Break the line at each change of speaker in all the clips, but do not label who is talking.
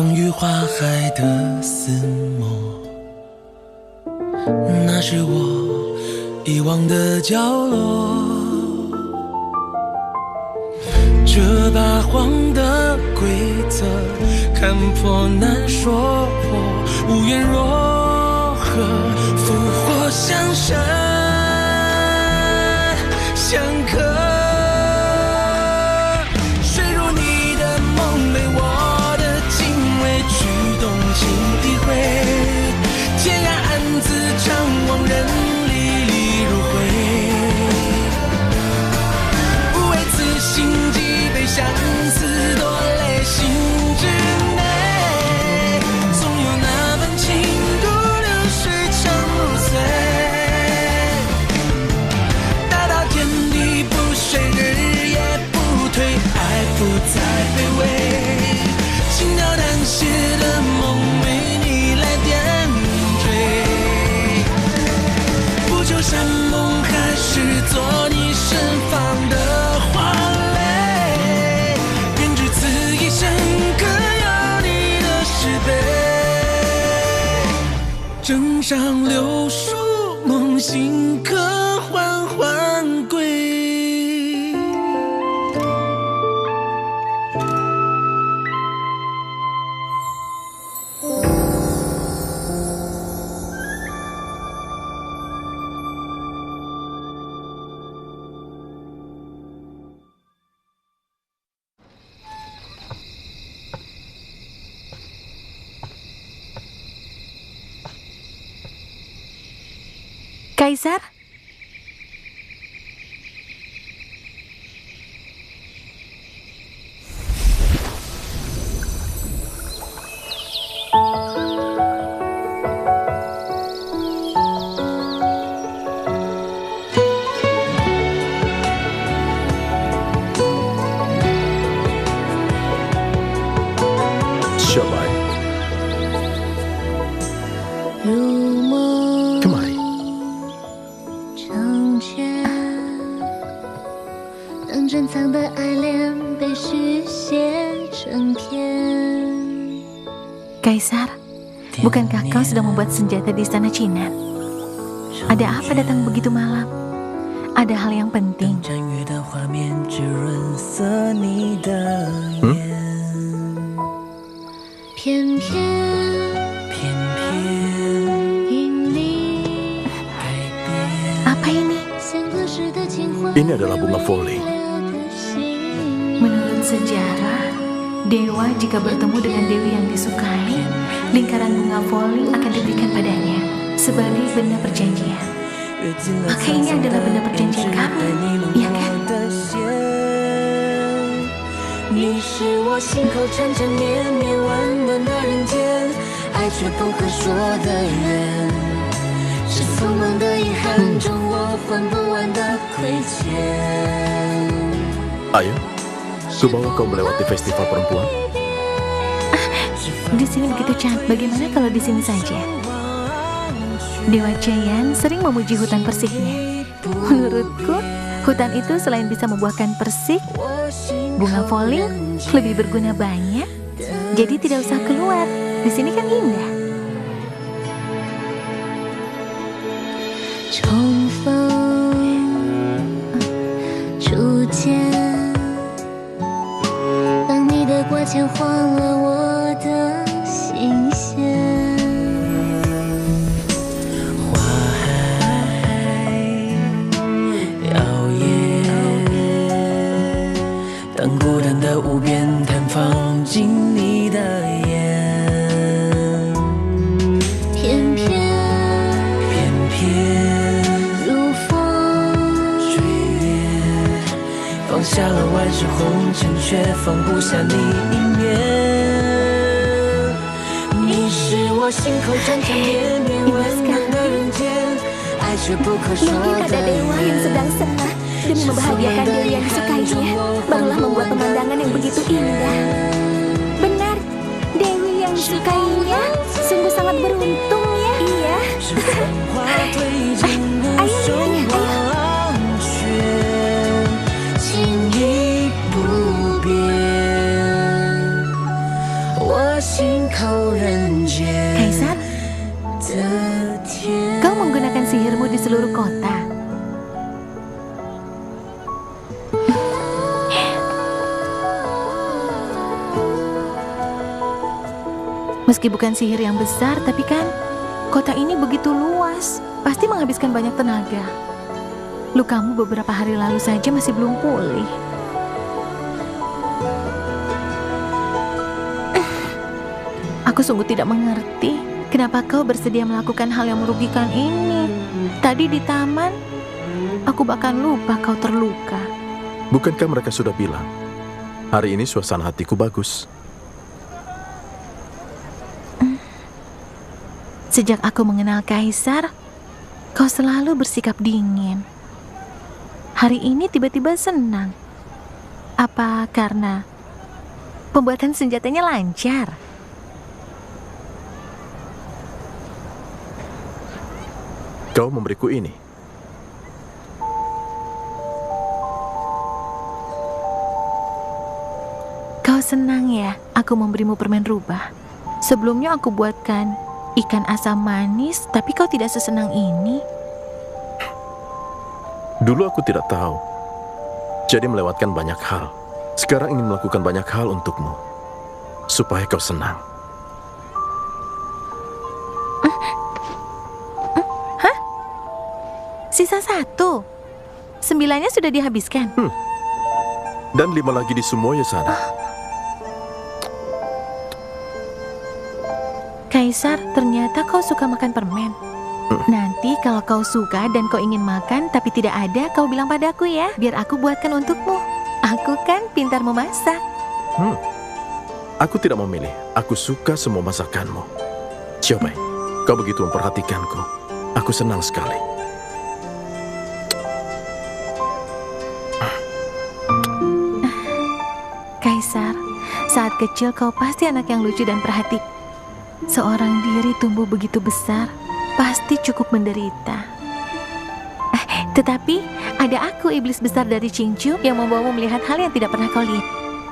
风雨花海的撕磨，那是我遗忘的角落。这八荒的规则，看破难说破，无缘若何，复活相生相克。天涯暗自张望，人历历如灰。不为此心悸，被相思夺泪心之内。总有那份情渡流水长如水，大到天地不遂，日夜不退，爱不再卑微。轻描淡写的梦，为你来点缀。不求山盟海誓，做你身旁的花蕾。愿只此一生，各有你的诗碑。枕上柳树梦，醒可缓缓归。
Kaisar?
Siapa? Kemari.
等珍藏的爱恋被续写成篇。
Kaisar, bukankah kau sedang membuat senjata di istana Cina? Ada apa datang begitu malam? Ada hal yang penting. Apa ini?
Ini adalah bunga voli.
Menurut sejarah, dewa jika bertemu dengan dewi yang disukai, lingkaran bunga voli akan diberikan padanya sebagai benda perjanjian. Maka ini adalah benda perjanjian kami, ya kan?
你是我心口缠缠绵绵温暖的人间，爱却不可说的缘，是匆忙的遗憾中我还不完的亏欠。
Ayo, ku bawa kau melewati festival perempuan.
Di sini begitu cantik. Bagaimana kalau di sini saja? Dewa Chayan sering memuji hutan persiknya. Menurutku, hutan itu selain bisa membuahkan persik, bunga voling lebih berguna banyak. Jadi tidak usah keluar. Di sini kan indah.
重逢初见，当你的挂牵晃了我的心弦。
花海摇曳，当孤单的无边探访进你的眼。 放下了万世红尘，却放不下你一面。你是我心口缠缠绵绵温暖的人间，爱却不可说
Mungkin
的
ada dewa yang
缘。
sedang senang demi membahagiakan dewi yang disukainya, barulah membuat pemandangan yang begitu indah. Benar, dewi yang disukainya sungguh sangat beruntung ya. Iya. Ayo, ayo.
情意不变，我心
后人间
Kaisar,
的天。
kau menggunakan sihirmu di seluruh kota. Meski bukan sihir yang besar, tapi kan kota ini begitu luas. Pasti menghabiskan banyak tenaga. Lukamu beberapa hari lalu saja masih belum pulih. Aku sungguh tidak mengerti kenapa kau bersedia melakukan hal yang merugikan ini. Tadi di taman, aku bahkan lupa kau terluka.
Bukankah mereka sudah bilang, hari ini suasana hatiku bagus?
Sejak aku mengenal Kaisar, kau selalu bersikap dingin. Hari ini tiba-tiba senang. Apa karena pembuatan senjatanya lancar?
Kau memberiku ini.
Kau senang ya aku memberimu permen rubah. Sebelumnya aku buatkan ikan asam manis, tapi kau tidak sesenang ini.
Dulu aku tidak tahu. Jadi melewatkan banyak hal. Sekarang ingin melakukan banyak hal untukmu. Supaya kau senang.
Sisa 1. 9-nya sudah dihabiskan.
Dan 5 lagi di Sumoyo sana.
Kaisar, ternyata kau suka makan permen. Nanti kalau kau suka dan kau ingin makan tapi tidak ada, kau bilang padaku ya, biar aku buatkan untukmu. Aku kan pintar memasak.
Aku tidak memilih. Aku suka semua masakanmu. Xiaobai, kau begitu memperhatikanku. Aku senang sekali.
Kaisar, saat kecil kau pasti anak yang lucu dan perhatian. Seorang diri tumbuh begitu besar, pasti cukup menderita. Tetapi ada aku, iblis besar dari Qingqiu, yang membawamu melihat hal yang tidak pernah kau lihat.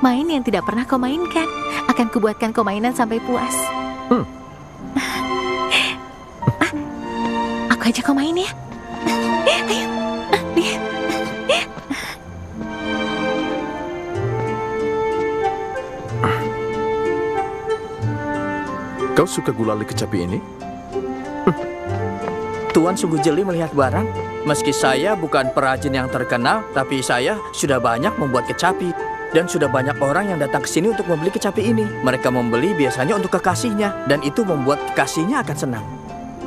Main yang tidak pernah kau mainkan. Akan kubuatkan kau mainan sampai puas. Aku ajak kau main ya. Ayo, lihat.
Kau suka gulali kecapi ini?
Tuan sungguh jeli melihat barang. Meski saya bukan perajin yang terkenal, tapi saya sudah banyak membuat kecapi. Dan sudah banyak orang yang datang ke sini untuk membeli kecapi ini. Mereka membeli biasanya untuk kekasihnya. Dan itu membuat kekasihnya akan senang.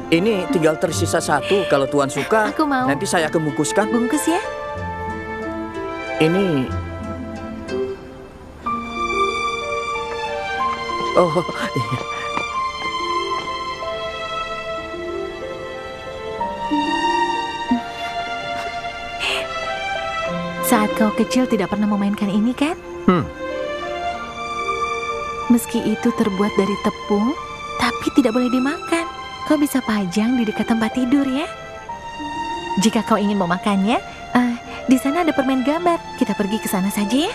Ini tinggal tersisa 1. Kalau Tuan suka,
Aku mau.
nanti saya akan bungkuskan.
Bungkus ya.
Ini... Oh, iya.
Saat kau kecil tidak pernah memainkan ini kan? Meski itu terbuat dari tepung, tapi tidak boleh dimakan. Kau bisa pajang di dekat tempat tidur ya. Jika kau ingin memakannya, di sana ada permen gambar. Kita pergi ke sana saja ya.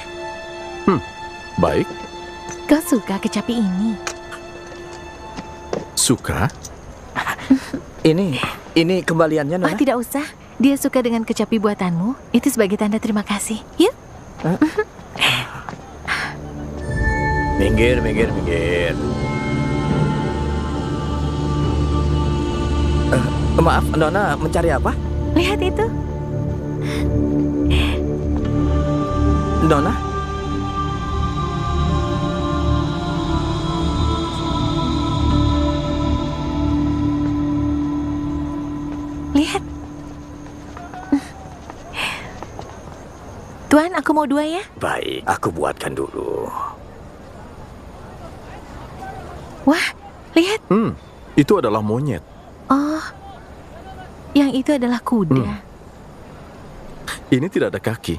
Baik.
Kau suka kecapi ini?
Suka?
Ini kembaliannya, Nona.
Tidak usah. Dia suka dengan kecapi buatanmu. Itu sebagai tanda terima kasih. Yuk.
Minggir. Maaf, Nona mencari apa?
Lihat itu.
Nona?
Lihat. Tuan, aku mau 2 ya.
Baik, aku buatkan dulu.
Wah, lihat.
Itu adalah monyet.
Oh, yang itu adalah kuda.
Ini tidak ada kaki.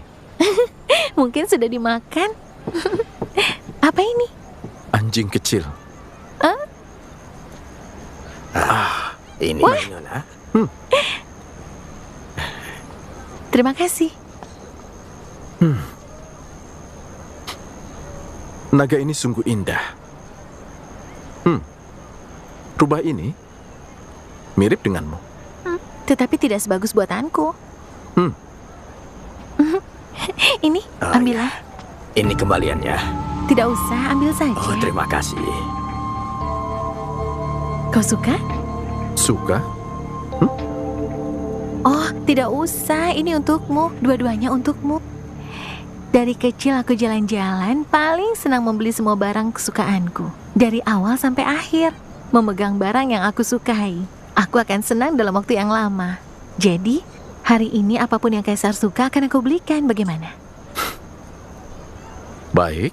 Mungkin sudah dimakan. Apa ini?
Anjing kecil.
Ini, Nona.
Terima kasih.
Naga ini sungguh indah. Rubah ini mirip denganmu.
Tetapi tidak sebagus buatanku. Ini,
Oh,
ambillah.
Ini kembaliannya.
Tidak usah, ambil saja.
Oh, terima kasih.
Kau suka?
Suka?
Oh, tidak usah. Ini untukmu. Dua-duanya untukmu. Dari kecil aku jalan-jalan, paling senang membeli semua barang kesukaanku. Dari awal sampai akhir. Memegang barang yang aku sukai. Aku akan senang dalam waktu yang lama. Jadi, hari ini apapun yang Kaisar suka akan aku belikan. Bagaimana?
Baik.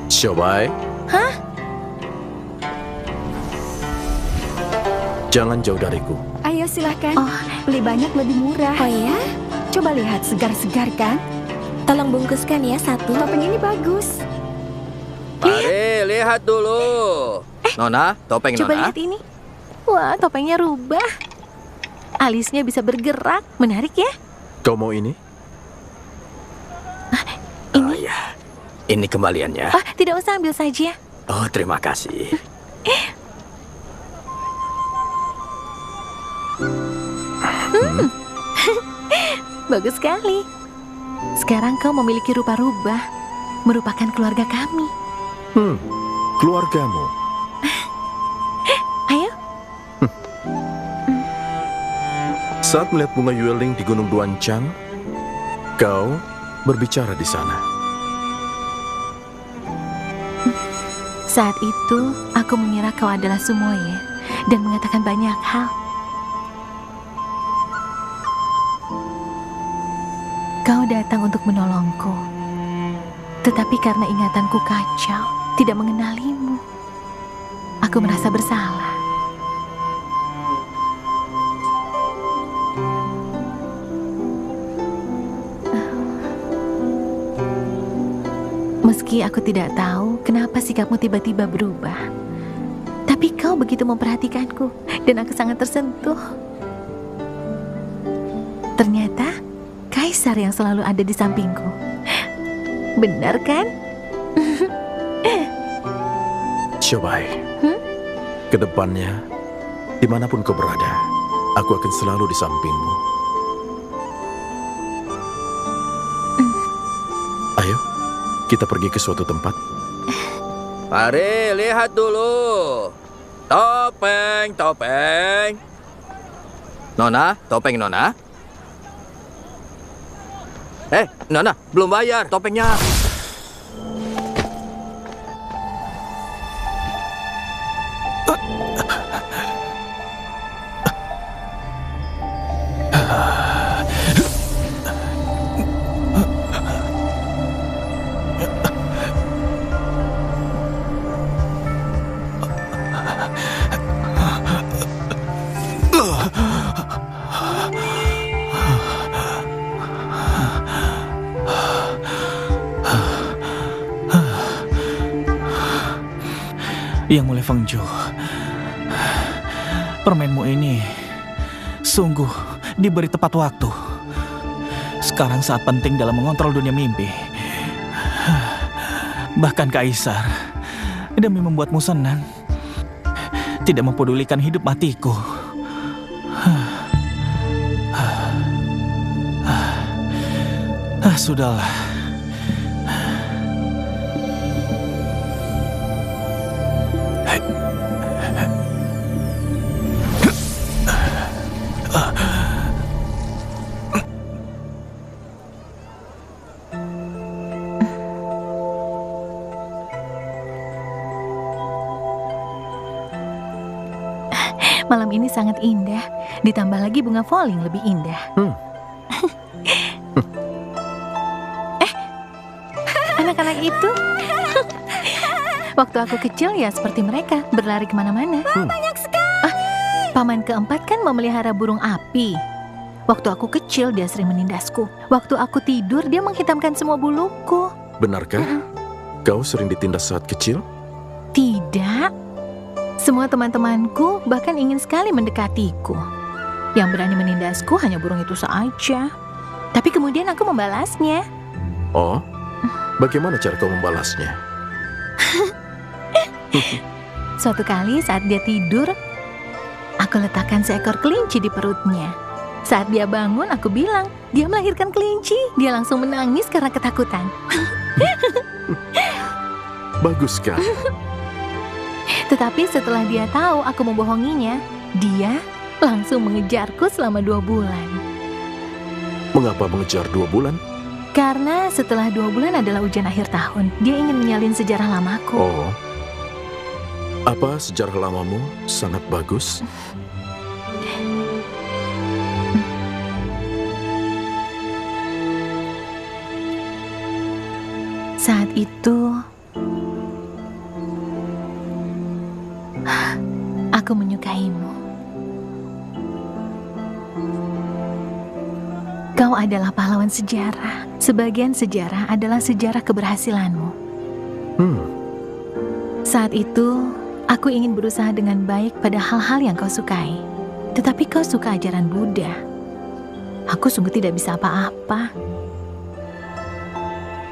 Xiaobai.
Hah?
Jangan jauh dariku.
Ayo silahkan.
Oh.
Beli banyak lebih murah.
Oh ya?
Coba lihat, segar-segar kan?
Tolong bungkuskan ya satu.
Topeng ini bagus.
Mari, lihat dulu. Nona, topeng
Coba
Nona.
lihat ini. Wah, topengnya rubah. Alisnya bisa bergerak. Menarik ya?
Kau mau ini?
Oh ya, ini kembaliannya.
Oh, tidak usah, ambil saja.
Oh, terima kasih.
Bagus sekali. Sekarang kau memiliki rupa rubah. Merupakan keluarga kami.
Keluargamu.
Ayo.
Saat melihat bunga Yueling di Gunung Duancang, kau berbicara di sana.
Saat itu, aku mengira kau adalah Sumoye dan mengatakan banyak hal. Kau datang untuk menolongku. Tetapi karena ingatanku kacau, tidak mengenalimu. Aku merasa bersalah. Meski aku tidak tahu kenapa sikapmu tiba-tiba berubah. Tapi kau begitu memperhatikanku dan aku sangat tersentuh. Ternyata Kaisar yang selalu ada di sampingku. Benar kan?
Xiaobai. Kedepannya, dimanapun kau berada, aku akan selalu di sampingmu. Ayo, kita pergi ke suatu tempat.
Mari, lihat dulu. Topeng, topeng. Nona, topeng Nona. Nona, belum bayar topengnya.
Yang Mulia Fengju, permenmu ini sungguh diberi tepat waktu. Sekarang saat penting dalam mengontrol dunia mimpi. Bahkan Kaisar, demi membuatmu senang, tidak mempedulikan hidup matiku. Sudahlah.
Malam ini sangat indah. Ditambah lagi bunga voling lebih indah. Anak-anak itu waktu aku kecil ya seperti mereka, berlari kemana-mana. Banyak sekali. Paman keempat kan memelihara burung api. Waktu aku kecil dia sering menindasku. Waktu aku tidur dia menghitamkan semua buluku.
Benarkah? Kau sering ditindas saat kecil?
Tidak. Semua teman-temanku bahkan ingin sekali mendekatiku. Yang berani menindasku hanya burung itu saja. Tapi kemudian aku membalasnya.
Oh, bagaimana cara kau membalasnya?
Suatu kali saat dia tidur, aku letakkan seekor kelinci di perutnya. Saat dia bangun, aku bilang, dia melahirkan kelinci. Dia langsung menangis karena ketakutan.
Bagus sekali.
Tetapi setelah dia tahu aku membohonginya, dia langsung mengejarku selama 2 bulan.
Mengapa mengejar 2 bulan?
Karena setelah 2 bulan adalah ujian akhir tahun. Dia ingin menyalin sejarah lamaku.
Oh. Apa sejarah lamamu sangat bagus?
Saat itu, aku menyukaimu. Kau adalah pahlawan sejarah. Sebagian sejarah adalah sejarah keberhasilanmu. Saat itu, aku ingin berusaha dengan baik pada hal-hal yang kau sukai. Tetapi kau suka ajaran Buddha. Aku sungguh tidak bisa apa-apa.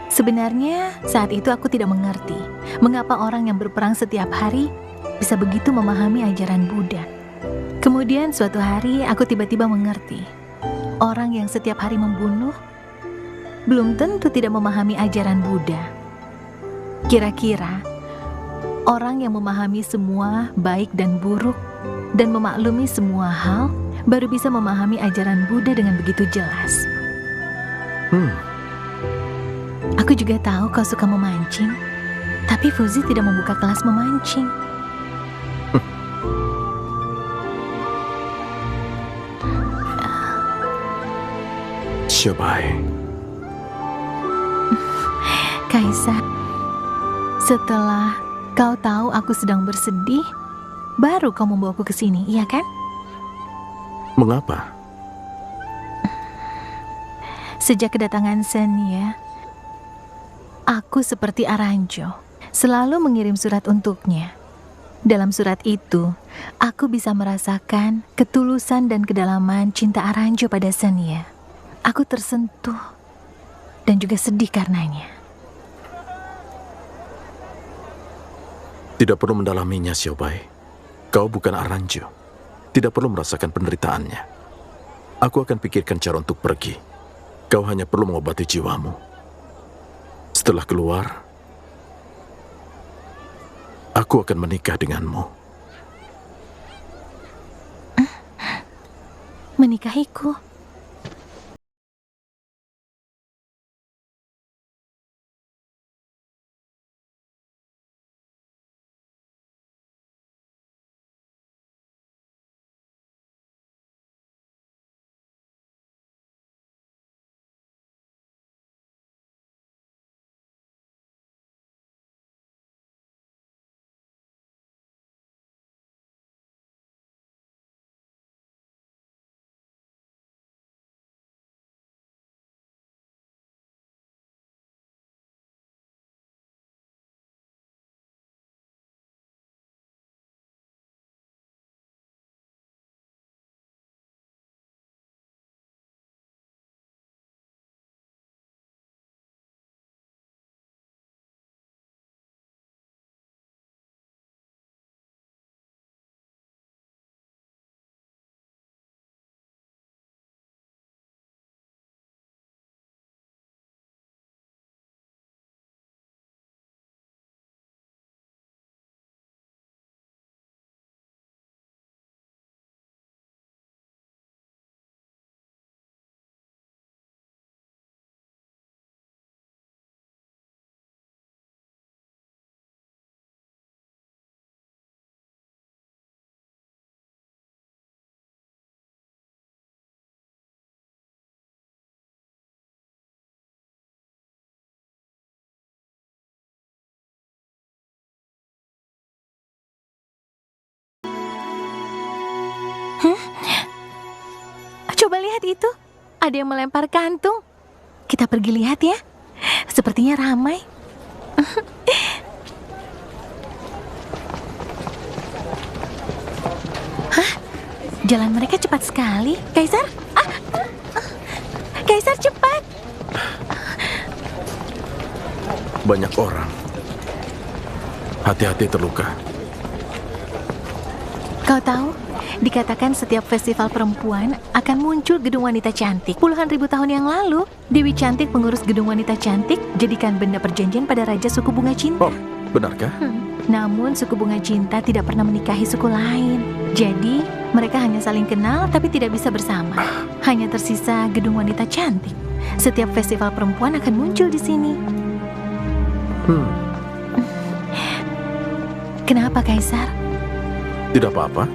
Sebenarnya, saat itu aku tidak mengerti mengapa orang yang berperang setiap hari bisa begitu memahami ajaran Buddha. Kemudian suatu hari aku tiba-tiba mengerti. Orang yang setiap hari membunuh belum tentu tidak memahami ajaran Buddha. Kira-kira orang yang memahami semua baik dan buruk dan memaklumi semua hal baru bisa memahami ajaran Buddha dengan begitu jelas. Aku juga tahu kau suka memancing, tapi Fuzi tidak membuka kelas memancing.
Xiaobai.
Kaisar, setelah kau tahu aku sedang bersedih, baru kau membawaku ke sini, iya kan?
Mengapa?
Sejak kedatangan Senya, aku seperti Aranjo, selalu mengirim surat untuknya. Dalam surat itu, aku bisa merasakan ketulusan dan kedalaman cinta Aranjo pada Senya. Aku tersentuh dan juga sedih karenanya.
Tidak perlu mendalaminya, Xiaobai. Kau bukan Aranjo. Tidak perlu merasakan penderitaannya. Aku akan pikirkan cara untuk pergi. Kau hanya perlu mengobati jiwamu. Setelah keluar, aku akan menikah denganmu.
Menikahiku? Coba lihat itu. Ada yang melempar kantung. Kita pergi lihat ya. Sepertinya ramai. Hah? Jalan mereka cepat sekali. Kaisar? Kaisar, cepat.
Banyak orang. Hati-hati terluka.
Kau tahu, dikatakan setiap festival perempuan akan muncul gedung wanita cantik. Puluhan ribu tahun yang lalu, Dewi Cantik pengurus gedung wanita cantik jadikan benda perjanjian pada Raja Suku Bunga Cinta.
Oh, benarkah?
Namun suku Bunga Cinta tidak pernah menikahi suku lain. Jadi, mereka hanya saling kenal tapi tidak bisa bersama. Hanya tersisa gedung wanita cantik. Setiap festival perempuan akan muncul di sini. Kenapa, Kaisar?
Tidak apa-apa.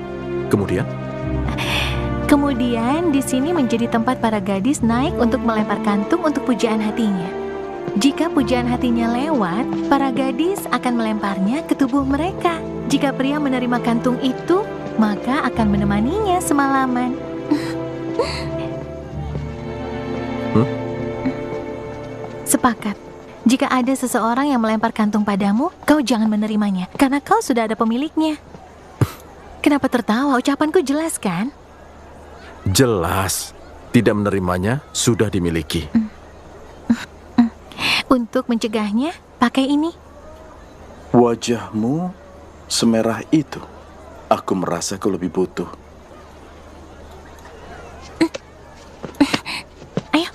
Kemudian di sini menjadi tempat para gadis naik untuk melempar kantung untuk pujaan hatinya. Jika pujaan hatinya lewat, para gadis akan melemparnya ke tubuh mereka. Jika pria menerima kantung itu, maka akan menemaninya semalaman. Sepakat. Jika ada seseorang yang melempar kantung padamu, kau jangan menerimanya, karena kau sudah ada pemiliknya. Kenapa tertawa? Ucapanku jelas kan?
Jelas. Tidak menerimanya sudah dimiliki.
Untuk mencegahnya, pakai ini.
Wajahmu semerah itu. Aku merasa kau lebih butuh.
Ayo.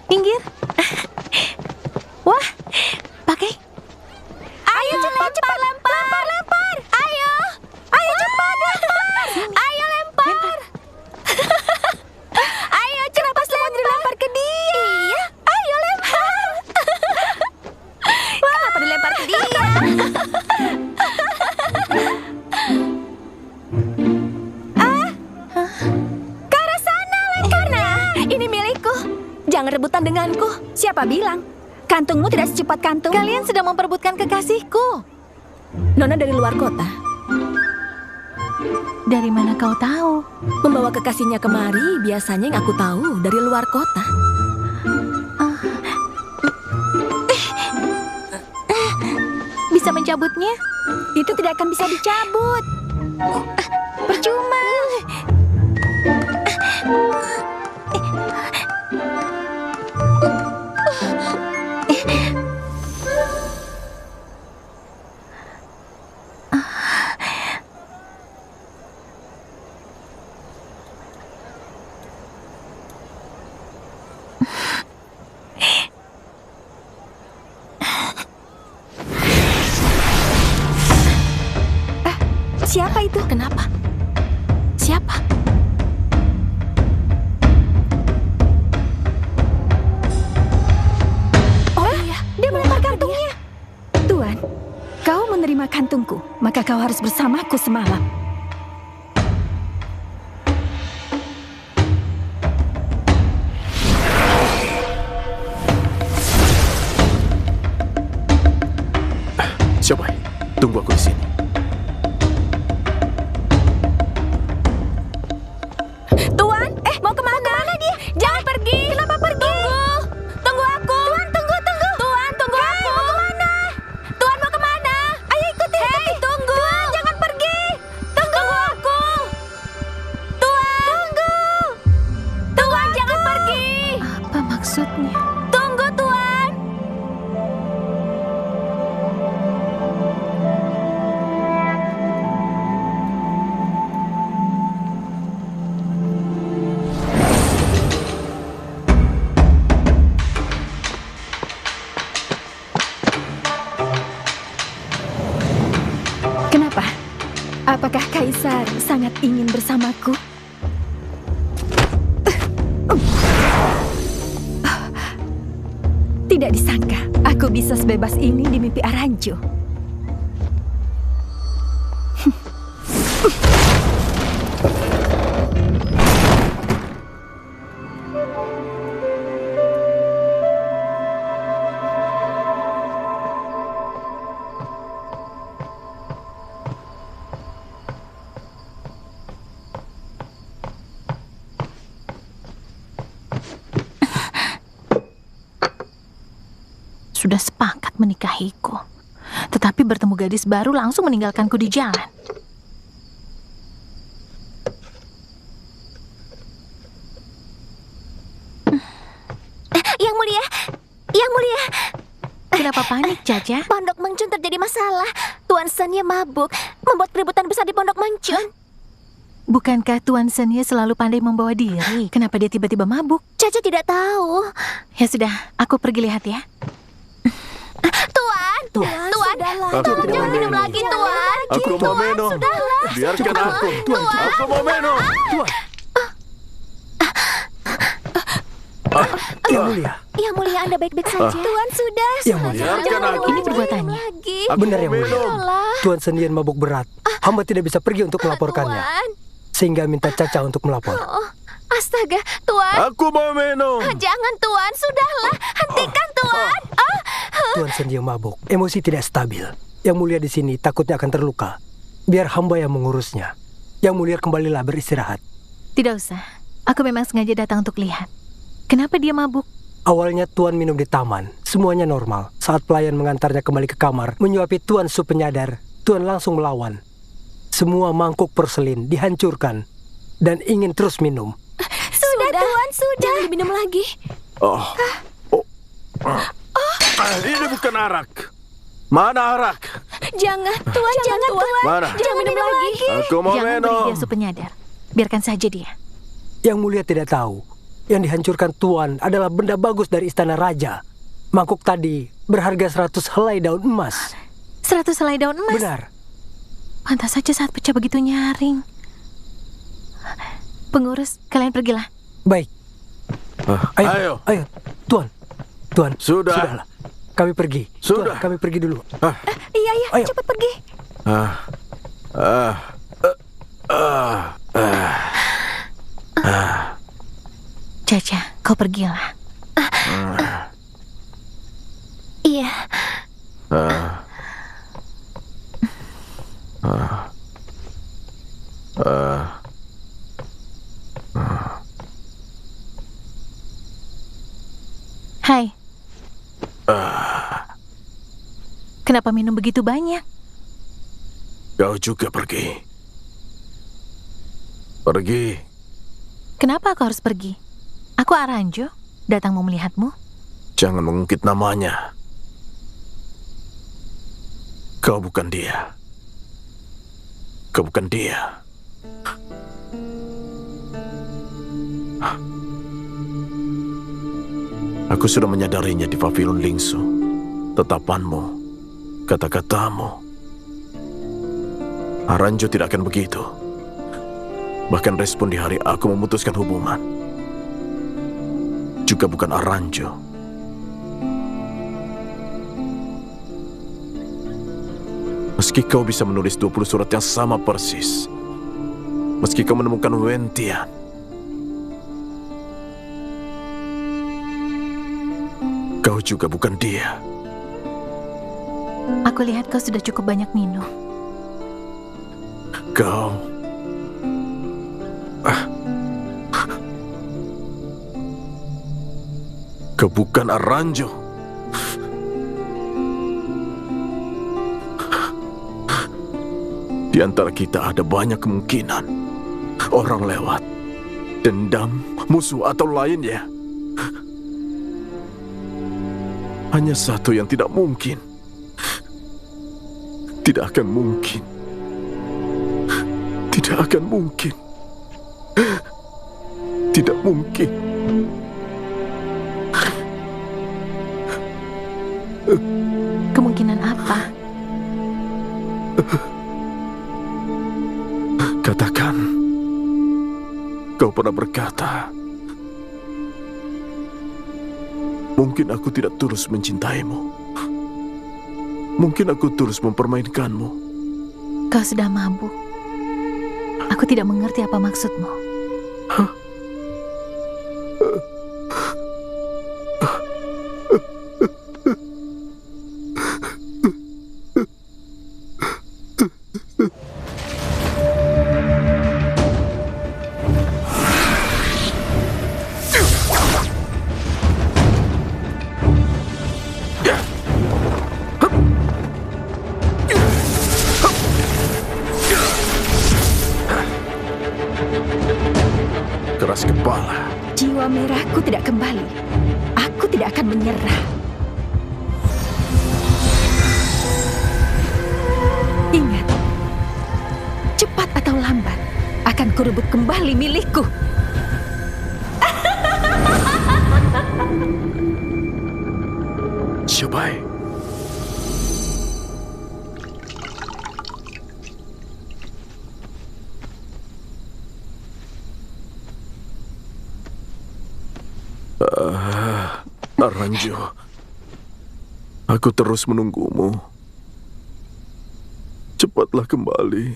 Pinggir. Wah, pakai. Ayo cepat, lempar. Ayo cepat lempar. Ayo lempar. Ayo kenapa semua dilempar ke dia? Iya, ayo lempar. Kenapa dilempar ke dia? Ke arah sana lemparnya. Ini milikku. Jangan rebutan denganku. Siapa bilang? Kantungmu tidak secepat kantung. Kalian sedang memperebutkan kekasihku. Nona dari luar kota. Dari mana kau tahu? Membawa kekasihnya kemari biasanya yang aku tahu dari luar kota. Bisa mencabutnya? Itu tidak akan bisa dicabut. Percuma. Siapa itu? Kenapa? Siapa? Oh iya, dia melempar kantungnya. Tuan, kau menerima kantungku, maka kau harus bersamaku semalam.
Xiaobai, tunggu aku di sini.
Tuan, mau kemana? Kemana dia? Jangan pergi. Kenapa pergi? Tunggu aku. Tuan, tunggu. Tuan, tunggu aku. Mau kemana? Tuan mau kemana? Ayo ikuti. Tunggu. Tuan, jangan pergi. Tunggu aku. Tuan. Tunggu. Tuan, jangan pergi. Apa maksudnya? Tunggu, Tuan. Kenapa? Apakah Kaisar sangat ingin bersamaku? Tidak disangka, aku bisa sebebas ini di mimpi Aranjo. menikahiku. Tetapi bertemu gadis baru langsung meninggalkanku di jalan.
Yang mulia, Yang mulia.
Kenapa panik, Caca?
Pondok Mengcun terjadi masalah. Tuan Senya mabuk, membuat keributan besar di Pondok Mengcun.
Bukankah Tuan Senya selalu pandai membawa diri? Kenapa dia tiba-tiba mabuk?
Caca tidak tahu.
Ya sudah, aku pergi lihat ya.
Tuan,
Aku
Tuan,
tidak
jangan
mau
minum
minum.
lagi, Tuan.
Aku mau minum. Biarkan aku. Aku mau minum.
Yang mulia,
Yang mulia, Anda baik-baik saja. Tuan sudah.
Yang mulia.
Biarkan aku.
Ini perbuatannya.
Lagi.
benar yang mulia.
Ayolah.
Tuan Sendian mabuk berat. Hamba tidak bisa pergi untuk melaporkannya.
Tuan.
Sehingga minta Caca untuk melapor.
Oh, astaga, Tuan.
Aku mau minum.
Jangan, Tuan. Sudahlah. Hentikan, Tuan.
Tuan Sendian mabuk. Emosi tidak stabil. Yang mulia di sini takutnya akan terluka. Biar hamba yang mengurusnya. Yang mulia kembalilah beristirahat.
Tidak usah. Aku memang sengaja datang untuk lihat. Kenapa dia mabuk?
Awalnya Tuan minum di taman. Semuanya normal. Saat pelayan mengantarnya kembali ke kamar, menyuapi Tuan sup penyadar, Tuan langsung melawan. Semua mangkuk porselin dihancurkan dan ingin terus minum.
Sudah, Tuan. Sudah. Jangan diminum lagi.
Ini bukan arak. Mana arak?
Jangan, Tuan. Jangan, Tuan.
Mana?
Jangan minum lagi.
Aku mau
Jangan beri
minum.
dia sup penyadar. Biarkan saja dia.
Yang mulia tidak tahu. Yang dihancurkan Tuan adalah benda bagus dari istana raja. Mangkuk tadi berharga 100 helai daun emas.
100 helai daun emas.
Benar.
Pantas saja saat pecah begitu nyaring. Pengurus, kalian pergilah.
Baik.
Ayo.
Ayo. Tuan.
Sudah.
Sudahlah. Kami pergi.
Sudah.
Tuan, kami pergi dulu.
Iya,
Ayo.
cepat pergi.
Caca, kau pergilah.
Iya.
Hai. Kenapa minum begitu banyak?
Kau juga pergi. Pergi.
Kenapa aku harus pergi? Aku Aranjo, datang mau melihatmu.
Jangan mengungkit namanya. Kau bukan dia. Kau bukan dia. Aku sudah menyadarinya di pavilion Lingsu. Tetapanmu, kata-katamu. Aranjo tidak akan begitu. Bahkan respon di hari aku memutuskan hubungan. Juga bukan Aranjo. Meski kau bisa menulis 20 surat yang sama persis. Meski kau menemukan Wentian. Kau juga bukan dia.
Aku lihat kau sudah cukup banyak minum.
Kau... Kau bukan Aranjo. Di antara kita ada banyak kemungkinan. Orang lewat. Dendam, musuh atau lainnya. Hanya satu yang tidak mungkin. Tidak akan mungkin. Tidak akan mungkin. Tidak mungkin.
Kemungkinan apa?
Katakan. Kau pernah berkata, mungkin aku tidak tulus mencintaimu. Mungkin aku tulus mempermainkanmu.
Kau sudah mabuk. Aku tidak mengerti apa maksudmu.
keras kepala.
Jiwa merahku tidak kembali. Aku tidak akan menyerah. Ingat, cepat atau lambat akan kurebut kembali milikku.
Xiaobai. Aranjo, aku terus menunggumu. Cepatlah kembali.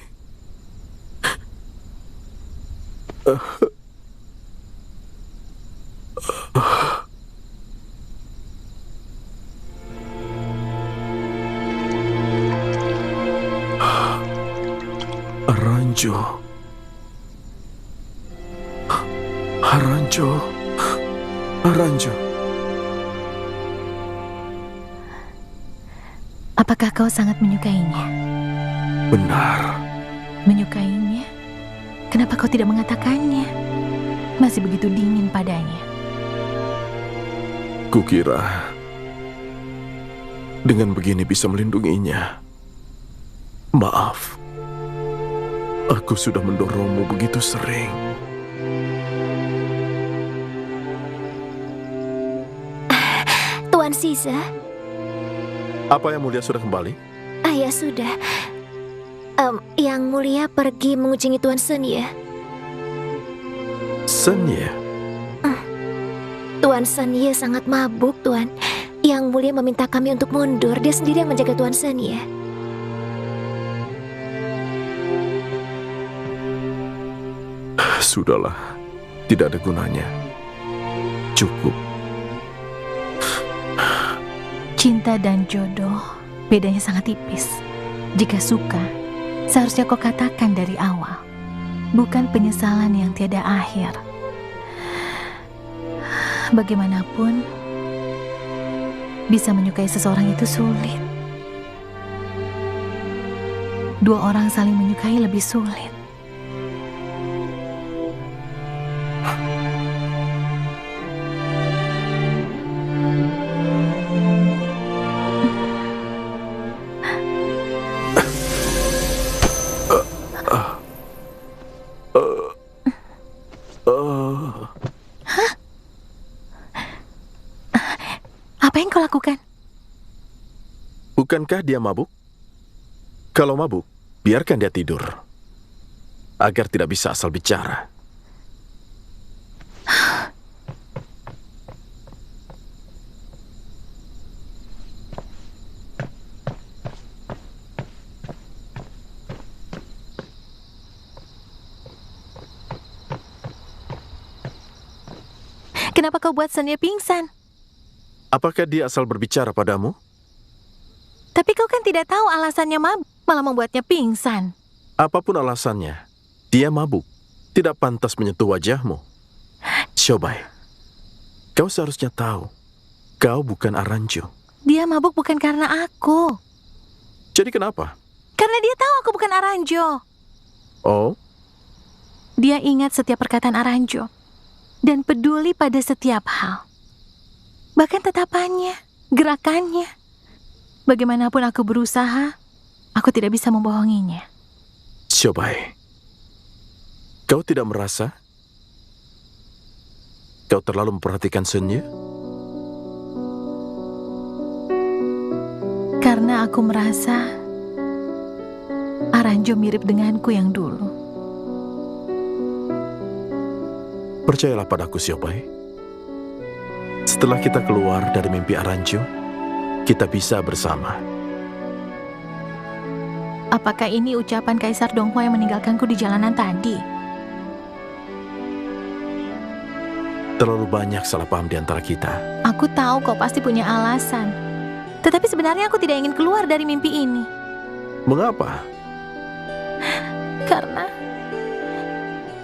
Aranjo. Aranjo. Aranjo.
Apakah kau sangat menyukainya?
Benar.
Menyukainya? Kenapa kau tidak mengatakannya? Masih begitu dingin padanya.
Kukira dengan begini bisa melindunginya. Maaf, aku sudah mendorongmu begitu sering.
Tuan Caesar.
Apa yang mulia sudah kembali?
Ya sudah. Yang mulia pergi mengunjungi Tuan Sen Ye.
Sen Ye?
Tuan Sen Ye sangat mabuk, Tuan. Yang mulia meminta kami untuk mundur. Dia sendiri yang menjaga Tuan Sen Ye.
Sudahlah, tidak ada gunanya. Cukup.
Cinta dan jodoh bedanya sangat tipis. Jika suka, seharusnya kau katakan dari awal, bukan penyesalan yang tiada akhir. Bagaimanapun, bisa menyukai seseorang itu sulit. Dua orang saling menyukai lebih sulit. Apa yang kau lakukan?
Bukankah dia mabuk? Kalau mabuk, biarkan dia tidur. Agar tidak bisa asal bicara.
Kenapa kau buat Sen Ye pingsan?
Apakah dia asal berbicara padamu?
Tapi kau kan tidak tahu alasannya mabuk, malah membuatnya pingsan.
Apapun alasannya, dia mabuk. Tidak pantas menyentuh wajahmu. Xiaobai, kau seharusnya tahu, kau bukan Aranjo.
Dia mabuk bukan karena aku.
Jadi kenapa?
Karena dia tahu aku bukan Aranjo.
Oh?
Dia ingat setiap perkataan Aranjo. Dan peduli pada setiap hal. Bahkan tatapannya, gerakannya. Bagaimanapun aku berusaha, aku tidak bisa membohonginya.
Xiaobai, kau tidak merasa kau terlalu memperhatikan Sen Ye?
Karena aku merasa Aranjo mirip denganku yang dulu.
Percayalah padaku, Xiaobai. Setelah kita keluar dari mimpi Aranjo, kita bisa bersama.
Apakah ini ucapan Kaisar Donghua yang meninggalkanku di jalanan tadi?
Terlalu banyak salah paham di antara kita.
Aku tahu kau pasti punya alasan. Tetapi sebenarnya aku tidak ingin keluar dari mimpi ini.
Mengapa?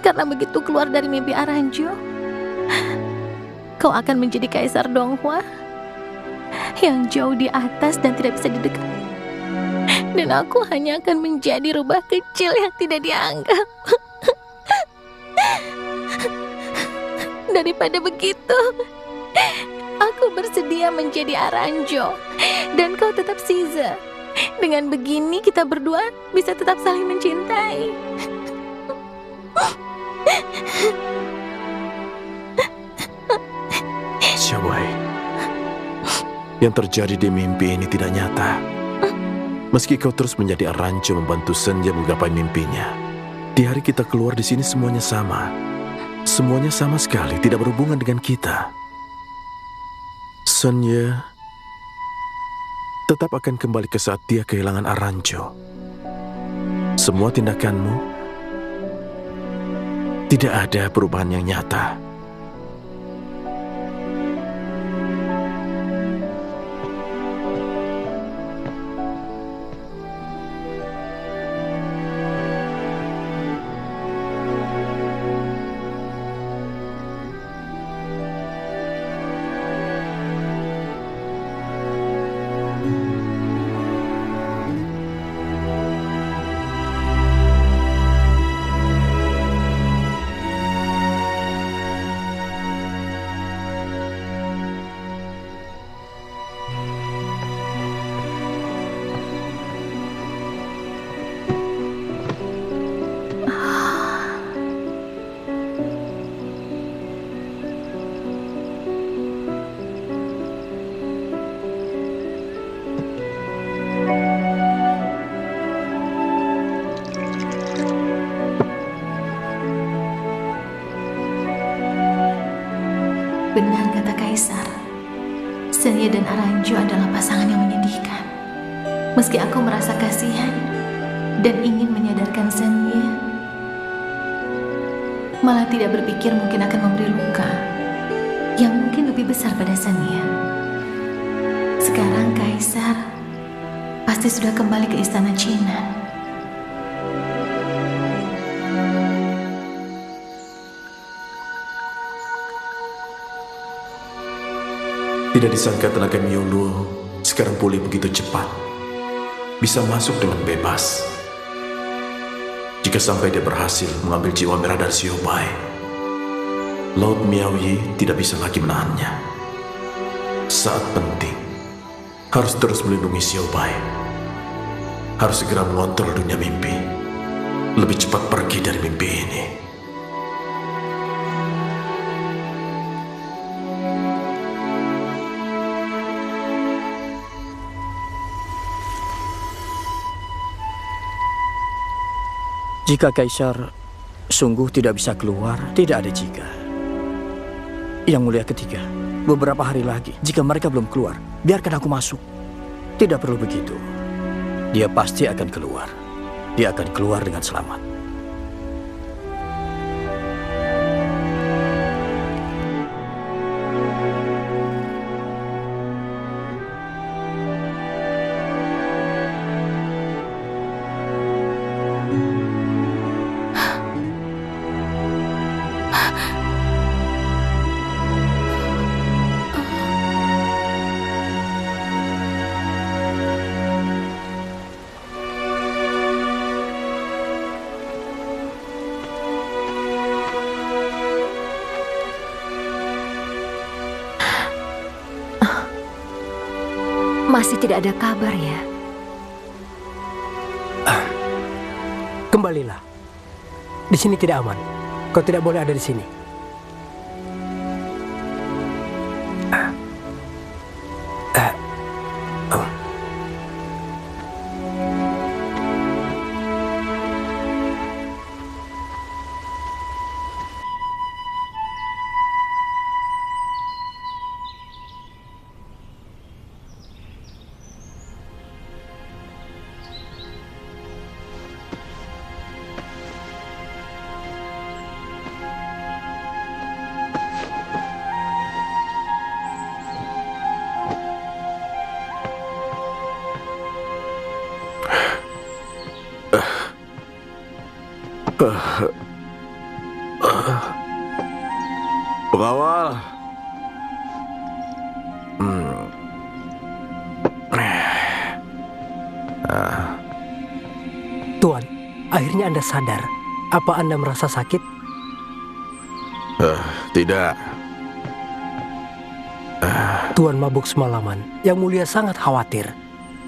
Karena begitu keluar dari mimpi Aranjo, kau akan menjadi Kaisar Donghua yang jauh di atas dan tidak bisa didekat. Dan aku hanya akan menjadi rubah kecil yang tidak dianggap. Daripada begitu, aku bersedia menjadi Aranjo dan kau tetap Caesar. Dengan begini kita berdua bisa tetap saling mencintai.
Xiaobai, yang terjadi di mimpi ini tidak nyata. Meski kau terus menjadi Aranjo membantu Senja menggapai mimpinya, di hari kita keluar di sini semuanya sama. Semuanya sama sekali tidak berhubungan dengan kita. Senja tetap akan kembali ke saat dia kehilangan Aranjo. Semua tindakanmu tidak ada perubahan yang nyata.
Benar kata Kaisar, Senja dan Aranjo adalah pasangan yang menyedihkan. Meski aku merasa kasihan dan ingin menyadarkan Senja, malah tidak berpikir mungkin akan memberi luka yang mungkin lebih besar pada Senja. Sekarang Kaisar pasti sudah kembali ke istana Cina.
Tidak disangka tenaga Miu Luo sekarang pulih begitu cepat. Bisa masuk dengan bebas. Jika sampai dia berhasil mengambil jiwa merah dari Xiaobai, Laut Miaoyi tidak bisa lagi menahannya. Saat penting, harus terus melindungi Xiaobai. Harus segera mengontrol dunia mimpi. Lebih cepat pergi dari mimpi ini.
Jika Kaisar sungguh tidak bisa keluar, tidak ada jika. Yang Mulia Ketiga, beberapa hari lagi, jika mereka belum keluar, biarkan aku masuk. Tidak perlu begitu. Dia pasti akan keluar. Dia akan keluar dengan selamat.
Masih tidak ada kabar ya?
Kembalilah. Di sini tidak aman. Kau tidak boleh ada di sini.
Pengawal.
Tuan, akhirnya Anda sadar. Apa Anda merasa sakit?
Tidak.
Tuan mabuk semalaman. Yang Mulia sangat khawatir.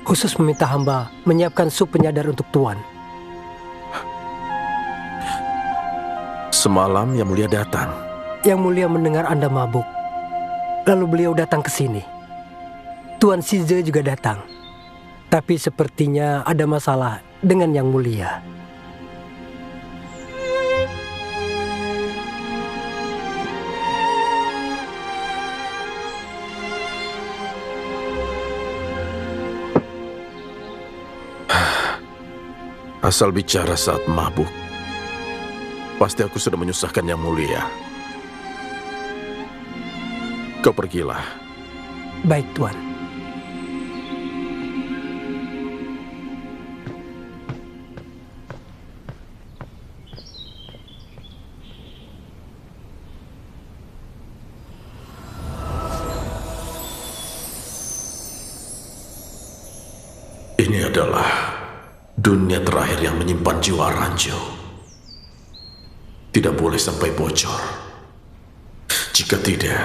Khusus meminta hamba menyiapkan sup penyadar untuk Tuan.
Semalam Yang Mulia datang.
Yang Mulia mendengar Anda mabuk. Lalu beliau datang ke sini. Tuan Shize juga datang. Tapi sepertinya ada masalah dengan Yang Mulia.
Asal bicara saat mabuk. Pasti aku sudah menyusahkan Yang Mulia. Kau pergilah.
Baik, Tuan.
Ini adalah dunia terakhir yang menyimpan jiwa Ranjo. Tidak boleh sampai bocor. Jika tidak,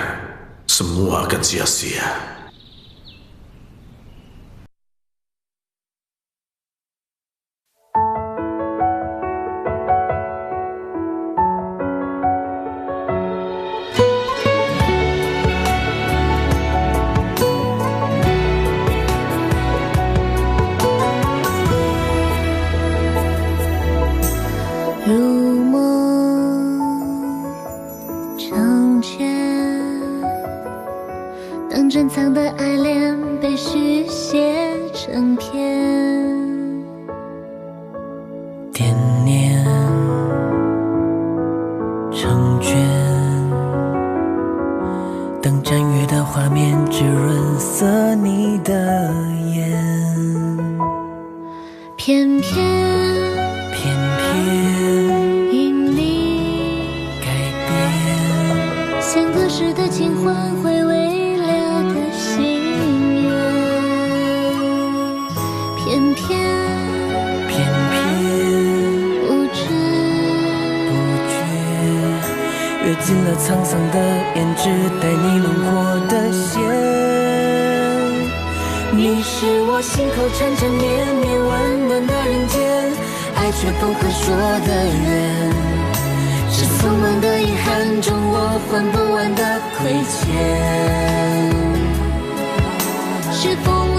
semua akan sia-sia.
是风